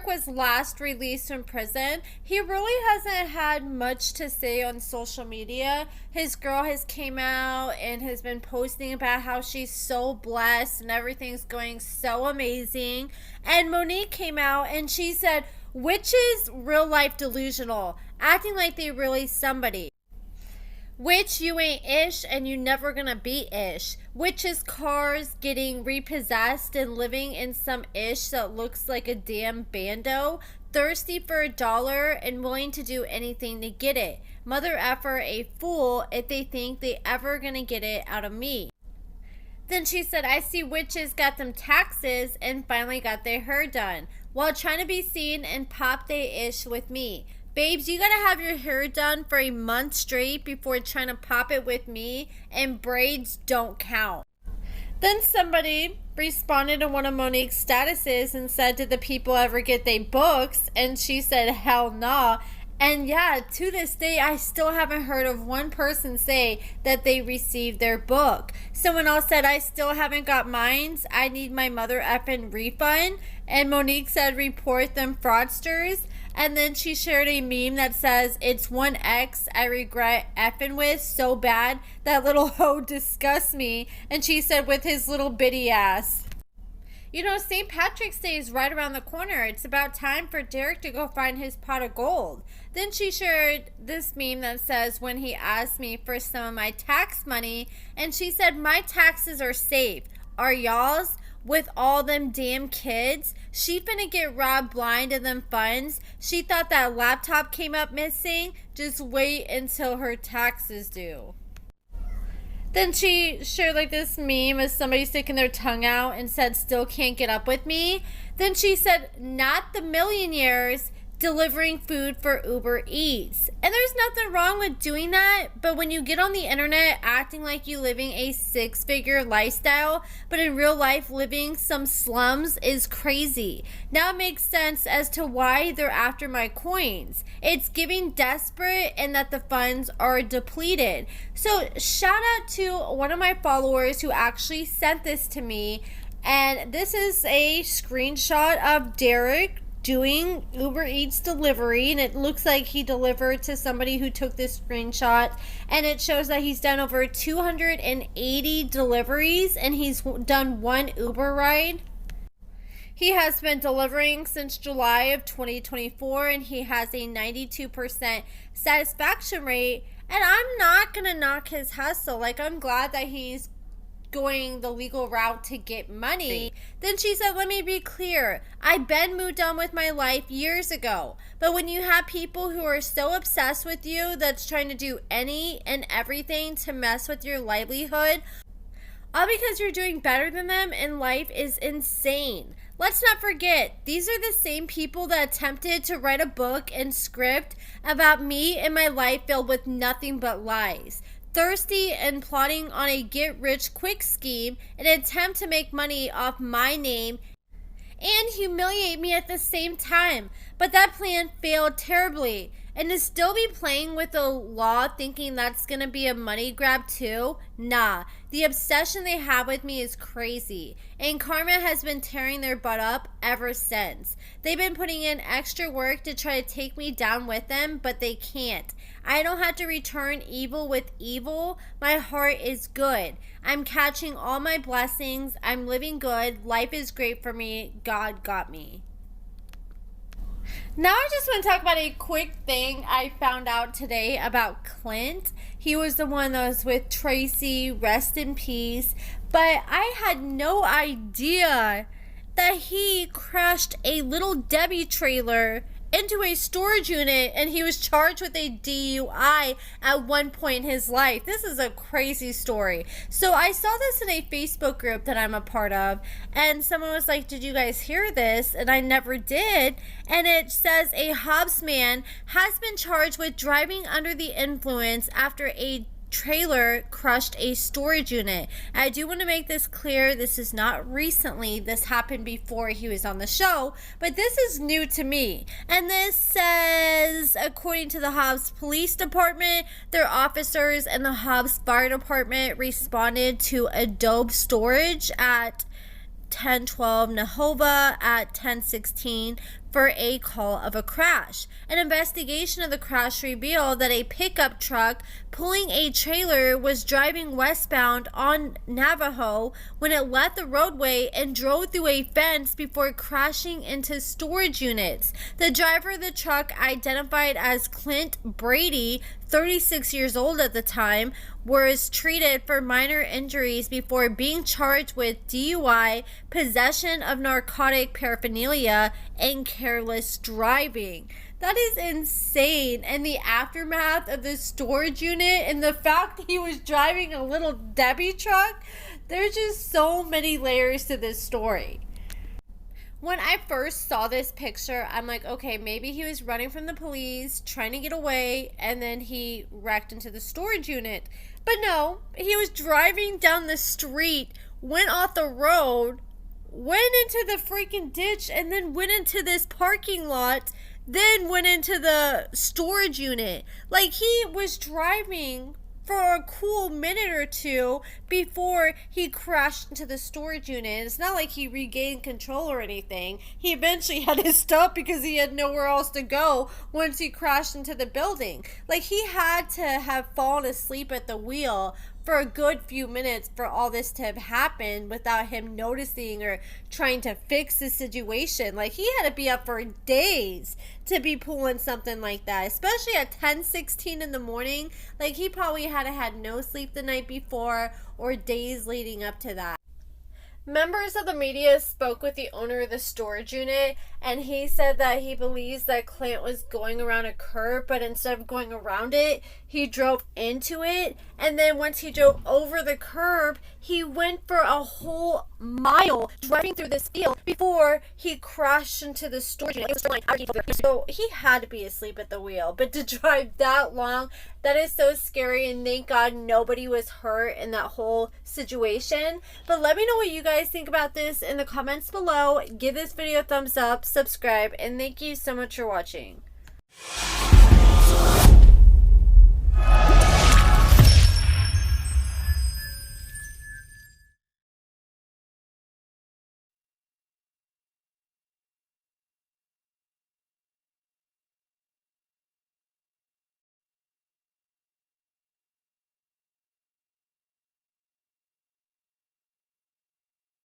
Derek was last released from prison, he really hasn't had much to say on social media. His girl has came out and has been posting about how she's so blessed and everything's going so amazing. And Monique came out and she said, witches real life delusional, acting like they really somebody. Witch, you ain't ish and you never gonna be ish. Witches cars getting repossessed and living in some ish that looks like a damn bando. Thirsty for $1 and willing to do anything to get it. Mother effer a fool if they think they ever gonna get it out of me. Then she said, I see witches got them taxes and finally got their hair done while trying to be seen and pop they ish with me. Babes, you gotta have your hair done for a month straight before trying to pop it with me, and braids don't count. Then somebody responded to one of Monique's statuses and said, did the people ever get their books? And she said, hell nah. And yeah, to this day, I still haven't heard of one person say that they received their book. Someone else said, I still haven't got mines. I need my mother effing refund. And Monique said, report them fraudsters. And then she shared a meme that says, it's one ex I regret effing with so bad that little hoe disgusts me. And she said, with his little bitty ass. You know, St. Patrick's Day is right around the corner. It's about time for Derek to go find his pot of gold. Then she shared this meme that says, when he asked me for some of my tax money, and she said, my taxes are safe. Are y'all's? With all them damn kids, she finna get robbed blind of them funds. She thought that laptop came up missing. Just wait until her taxes due. Then she shared like this meme of somebody sticking their tongue out and said, still can't get up with me. Then she said, not the millionaires delivering food for Uber Eats. And there's nothing wrong with doing that, but when you get on the internet acting like you living a six-figure lifestyle, but in real life living some slums is crazy. Now it makes sense as to why they're after my coins. It's giving desperate and that the funds are depleted. So shout out to one of my followers who actually sent this to me, and this is a screenshot of Derek doing Uber Eats delivery, and it looks like he delivered to somebody who took this screenshot, and it shows that he's done over 280 deliveries and he's done one Uber ride. He has been delivering since July of 2024 and he has a 92% satisfaction rate, and I'm not gonna knock his hustle. Like, I'm glad that he's going the legal route to get money. Then she said, let me be clear, I been moved on with my life years ago, but when you have people who are so obsessed with you that's trying to do any and everything to mess with your livelihood, all because you're doing better than them in life, is insane. Let's not forget, these are the same people that attempted to write a book and script about me and my life filled with nothing but lies. Thirsty and plotting on a get-rich-quick scheme in an attempt to make money off my name and humiliate me at the same time. But that plan failed terribly. And to still be playing with the law thinking that's going to be a money grab too? Nah. The obsession they have with me is crazy. And karma has been tearing their butt up ever since. They've been putting in extra work to try to take me down with them, but they can't. I don't have to return evil with evil. My heart is good. I'm catching all my blessings. I'm living good. Life is great for me. God got me. Now I just want to talk about a quick thing I found out today about Clint. He was the one that was with Tracy, rest in peace. But I had no idea that he crashed a Little Debbie trailer into a storage unit and he was charged with a DUI at one point in his life. This is a crazy story. So I saw this in a Facebook group that I'm a part of, and someone was like, did you guys hear this? And I never did. And it says a Hobbs man has been charged with driving under the influence after a trailer crushed a storage unit. I do want to make this clear, this is not recently, this happened before he was on the show, but this is new to me. And this says, according to the Hobbs Police Department, their officers and the Hobbs Fire Department responded to Adobe Storage at 1012 Nahova at 1016 for a call of a crash. An investigation of the crash revealed that a pickup truck pulling a trailer was driving westbound on Navajo when it left the roadway and drove through a fence before crashing into storage units. The driver of the truck, identified as Clint Brady, 36 years old at the time, was treated for minor injuries before being charged with DUI, possession of narcotic paraphernalia, and careless driving. That is insane. And the aftermath of the storage unit and the fact that he was driving a little Debbie truck, there's just so many layers to this story. When I first saw this picture, I'm like, okay, maybe he was running from the police, trying to get away, and then he wrecked into the storage unit. But no, he was driving down the street, went off the road, went into the freaking ditch, and then went into this parking lot, then went into the storage unit. Like, he was driving for a cool minute or two before he crashed into the storage unit. It's not like he regained control or anything. He eventually had to stop because he had nowhere else to go once he crashed into the building. Like, he had to have fallen asleep at the wheel for a good few minutes for all this to have happened without him noticing or trying to fix the situation. Like, he had to be up for days to be pulling something like that, especially at 10:16 in the morning. Like, he probably had no sleep the night before or days leading up to that. Members of the media spoke with the owner of the storage unit, and he said that he believes that Clint was going around a curb, but instead of going around it, he drove into it. And then once he drove over the curb, he went for a whole mile driving through this field before he crashed into the storage unit. So he had to be asleep at the wheel. But to drive that long, that is so scary, and thank God nobody was hurt in that whole situation. But let me know what you guys think about this in the comments below. Give this video a thumbs up, subscribe, and thank you so much for watching.